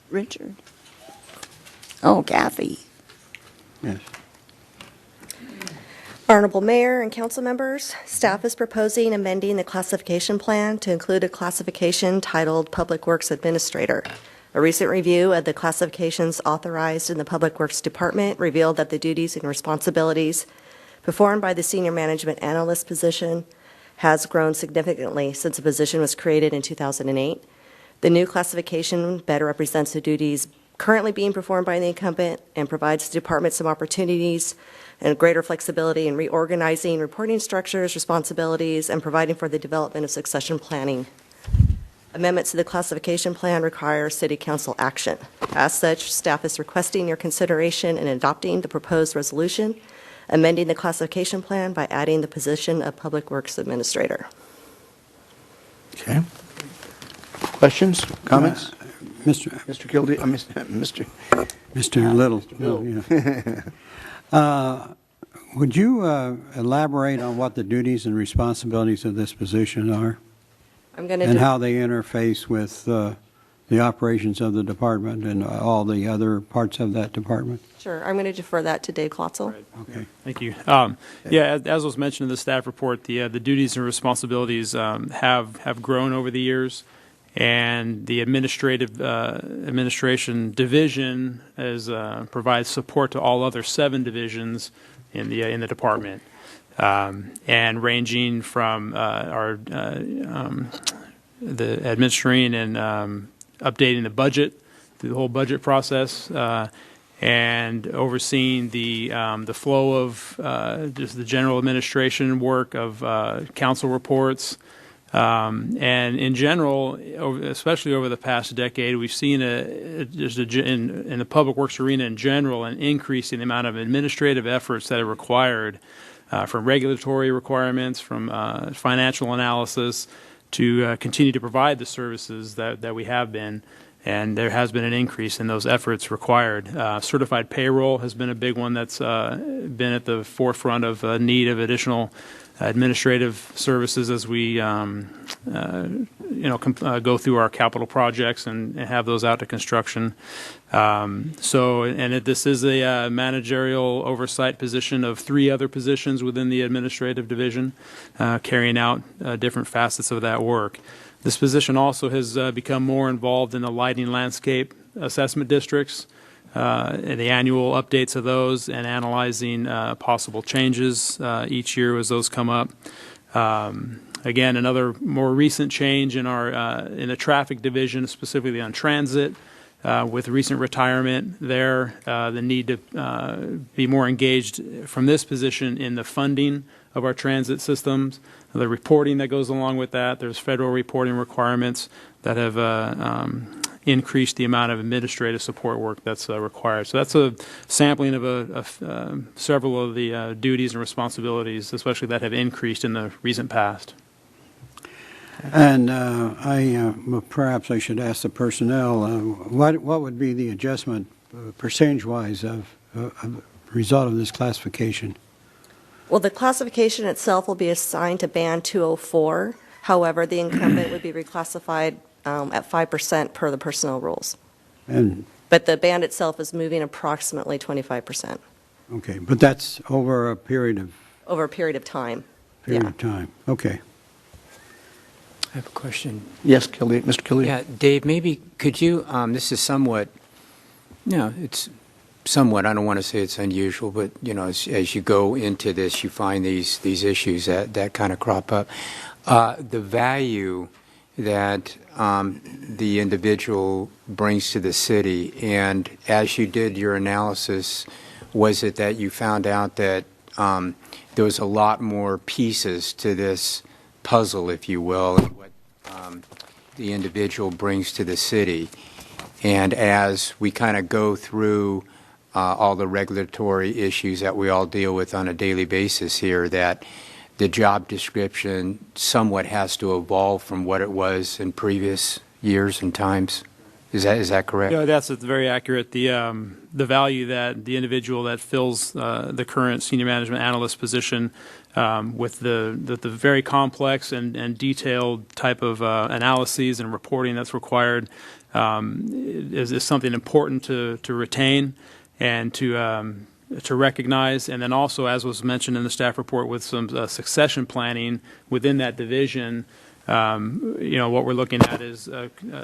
Richard. Oh, Kathy. Yes. Honorable Mayor and council members, staff is proposing amending the classification plan to include a classification titled Public Works Administrator. A recent review of the classifications authorized in the Public Works Department revealed that the duties and responsibilities performed by the Senior Management Analyst position has grown significantly since the position was created in 2008. The new classification better represents the duties currently being performed by the incumbent and provides the department some opportunities and greater flexibility in reorganizing reporting structures, responsibilities, and providing for the development of succession planning. Amendments to the classification plan require City Council action. As such, staff is requesting your consideration in adopting the proposed resolution, amending the classification plan by adding the position of Public Works Administrator. Okay. Questions, comments? Mr. Kildee, Mr. Little. Would you elaborate on what the duties and responsibilities of this position are and how they interface with the operations of the department and all the other parts of that department? Sure. I'm going to defer that to Dave Klotzel. Right. Okay. Thank you. Yeah, as was mentioned in the staff report, the duties and responsibilities have grown over the years. And the administration division provides support to all other 7 divisions in the department, and ranging from the administering and updating the budget through the whole budget process, and overseeing the flow of just the general administration work of council reports. And in general, especially over the past decade, we've seen in the public works arena in general an increase in the amount of administrative efforts that are required, from regulatory requirements, from financial analysis, to continue to provide the services that we have been. And there has been an increase in those efforts required. Certified payroll has been a big one that's been at the forefront of need of additional administrative services as we go through our capital projects and have those out to construction. This is a managerial oversight position of 3 other positions within the administrative division, carrying out different facets of that work. This position also has become more involved in the lighting landscape assessment districts, and the annual updates of those, and analyzing possible changes each year as those come up. Again, another more recent change in the traffic division, specifically on transit, with recent retirement there, the need to be more engaged from this position in the funding of our transit systems, the reporting that goes along with that. There's federal reporting requirements that have increased the amount of administrative support work that's required. So that's a sampling of several of the duties and responsibilities, especially that have increased in the recent past. And perhaps I should ask the personnel, what would be the adjustment percentage-wise of result of this classification? Well, the classification itself will be assigned to Band 204. However, the incumbent would be reclassified at 5% per the personnel rules. But the band itself is moving approximately 25%. Okay, but that's over a period of... Over a period of time. Of time, okay. I have a question. Yes, Mr. Kildee. Yeah, Dave, maybe could you, this is somewhat, it's somewhat, I don't want to say it's unusual, but, as you go into this, you find these issues that kind of crop up. The value that the individual brings to the city, and as you did your analysis, was it that you found out that there was a lot more pieces to this puzzle, if you will, and what the individual brings to the city? And as we kind of go through all the regulatory issues that we all deal with on a daily basis here, that the job description somewhat has to evolve from what it was in previous years and times. Is that correct? Yeah, that's very accurate. The value that the individual that fills the current senior management analyst position with the very complex and detailed type of analyses and reporting that's required is something important to retain and to recognize. And then also, as was mentioned in the staff report, with some succession planning within that division, what we're looking at is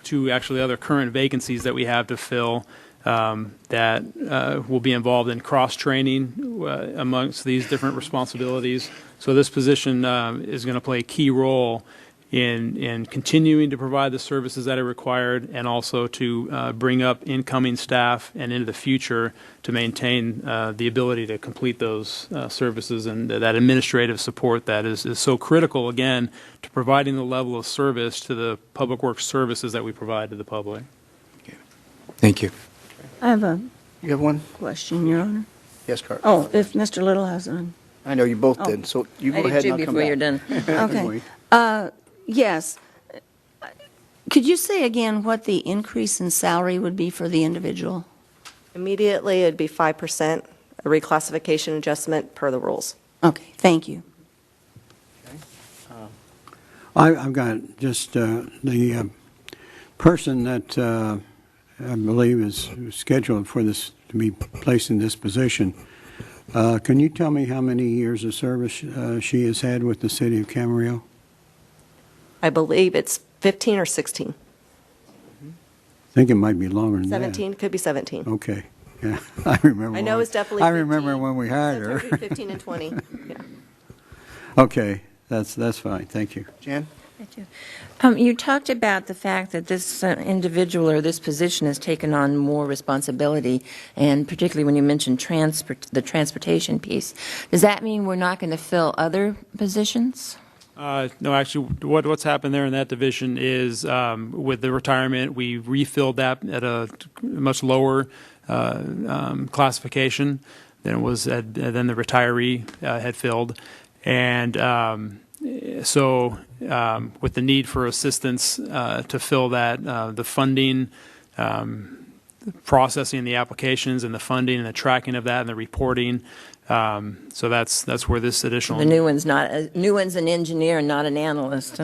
two actually other current vacancies that we have to fill that will be involved in cross-training amongst these different responsibilities. So this position is going to play a key role in continuing to provide the services that are required, and also to bring up incoming staff and into the future to maintain the ability to complete those services and that administrative support that is so critical, again, to providing the level of service to the public works services that we provide to the public. Thank you. I have a You have one? question, Your Honor. Yes, Carl. Oh, if Mr. Little has one. I know you both Oh. did, so you I go did ahead too and I'll come before back. you're done. Okay. Wait. Yes. Could you say again what the increase in salary would be for the individual? Immediately, it'd be 5%, a reclassification adjustment per the rules. Okay, thank you. I've got just the person that I believe is scheduled for this to be placed in this position. Can you tell me how many years of service she has had with the city of Camarillo? I believe it's 15 or 16. I think it might be longer than 17, could be 17. that. Okay. Yeah, I remember. I know when- it's definitely I 15. remember when we hired That's her. right, 15 and 20, yeah. Okay, that's fine. Thank you. Jan? You talked about the fact that this individual or this position has taken on more responsibility, and particularly when you mentioned the transportation piece. Does that mean we're not going to fill other positions? No, actually, what's happened there in that division is with the retirement, we refilled that at a much lower classification than it was than the retiree had filled, and so with the need for assistance to fill that, the funding, processing the applications, and the funding and the tracking of that and the reporting. So that's where this additional. The new one's an engineer and not an analyst.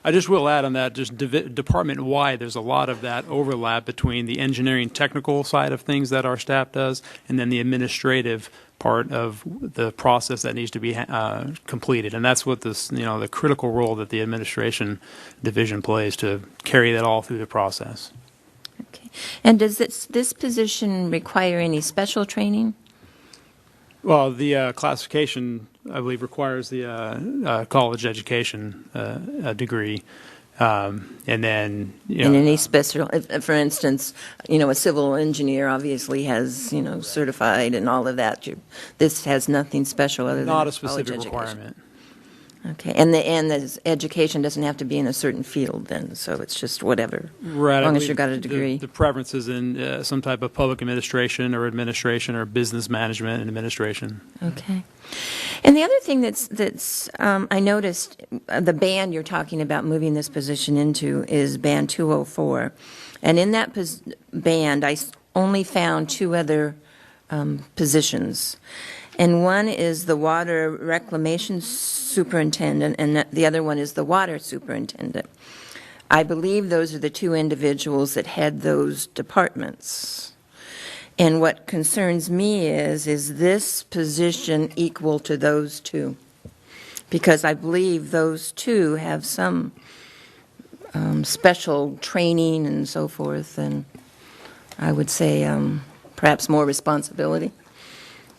I just will add on that, just department-wide, there's a lot of that overlap between the engineering technical side of things that our staff does, and then the administrative part of the process that needs to be completed. And that's what this, the critical role that the administration division plays to carry that all through the process. Okay. And does this position require any special training? Well, the classification, I believe, requires the college education degree, and then And any special, for instance, a civil engineer obviously has, certified and all of that. This has nothing special other than not a college specific education. requirement. Okay, and the education doesn't have to be in a certain field then, so it's just whatever, Right. as I long as believe you've got a degree. The preference is in some type of public administration or business management and administration. Okay. And the other thing that's I noticed, the band you're talking about moving this position into is band 204. And in that band, I only found two other positions. And one is the water reclamation superintendent, and the other one is the water superintendent. I believe those are the two individuals that head those departments. And what concerns me is this position equal to those two? Because I believe those two have some special training and so forth, and I would say perhaps more responsibility.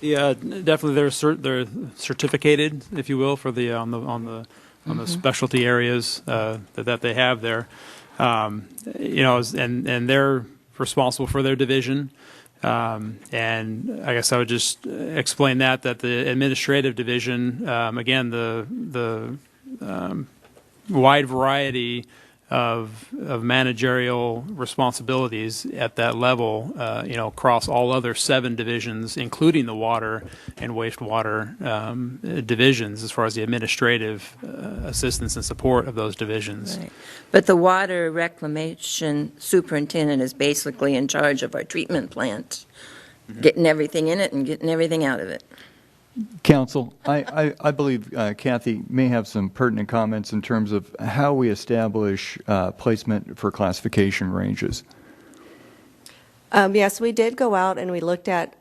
Yeah, definitely. They're certificated, if you will, for the on the specialty areas that they have there. And they're responsible for their division. And I guess I would just explain that the administrative division, again, the wide variety of managerial responsibilities at that level, across all other 7 divisions, including the water and wastewater divisions, as far as the administrative assistance and support of those divisions. Right. But the water reclamation superintendent is basically in charge of our treatment plant, getting everything in it and getting everything out of it. Council, I believe Kathy may have some pertinent comments in terms of how we establish placement for classification ranges. Yes, we did go out and we looked at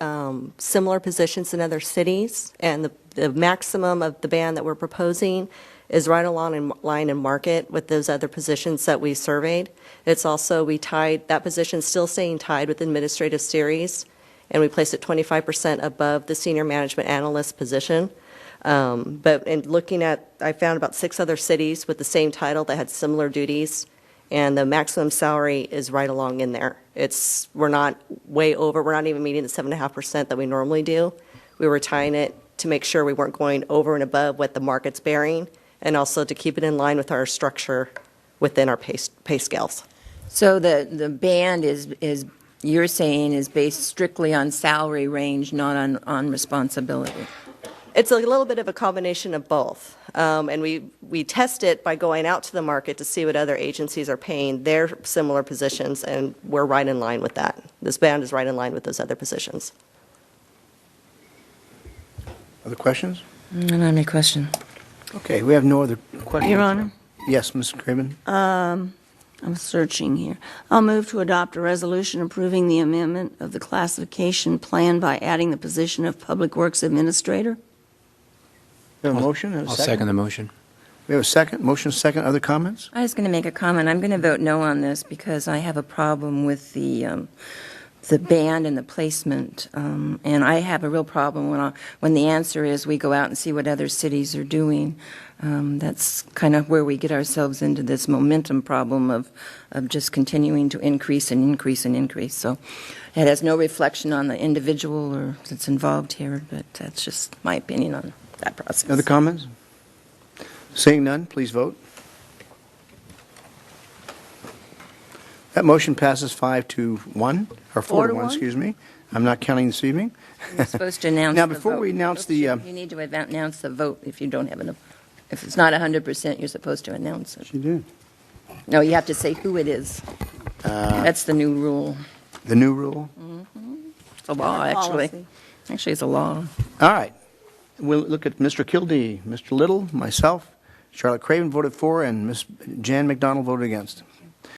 similar positions in other cities, and the maximum of the band that we're proposing is right along in line and market with those other positions that we surveyed. It's also, we tied, that position still staying tied with administrative series, and we placed it 25% above the senior management analyst position. But in looking at, I found about 6 other cities with the same title that had similar duties, and the maximum salary is right along in there. We're not way over, we're not even meeting the 7.5% that we normally do. We were tying it to make sure we weren't going over and above what the market's bearing, and also to keep it in line with our structure within our pay scales. So the band is you're saying is based strictly on salary range, not on responsibility? It's a little bit of a combination of both. And we test it by going out to the market to see what other agencies are paying their similar positions, and we're right in line with that. This band is right in line with those other positions. Other questions? I don't have any question. Okay, we have no other questions. Your Honor? Yes, Ms. Craven? I'm searching here. I'll move to adopt a resolution approving the amendment of the classification plan by adding the position of Public Works Administrator. We have a motion and a I'll second? second the motion. We have a second, motion second, other comments? I was going to make a comment. I'm going to vote no on this because I have a problem with the band and the placement, and I have a real problem when the answer is we go out and see what other cities are doing. That's kind of where we get ourselves into this momentum problem of just continuing to increase and increase and increase. So it has no reflection on the individual or that's involved here, but that's just my opinion on that process. Other comments? Seeing none, please vote. That motion passes 5-1, or 4-1, excuse me. I'm not counting this evening. You're supposed to announce Now, the before vote. we announce the, You need to announce the vote if you don't have enough. If it's not 100%, you're supposed to announce it. She did. No, you have to say who it is. That's the new rule. the new rule. It's a law, actually. Policy. Actually, it's a law. All right. We'll look at Mr. Kildee, Mr. Little, myself, Charlotte Craven voted for, and Ms. Jan McDonald voted against.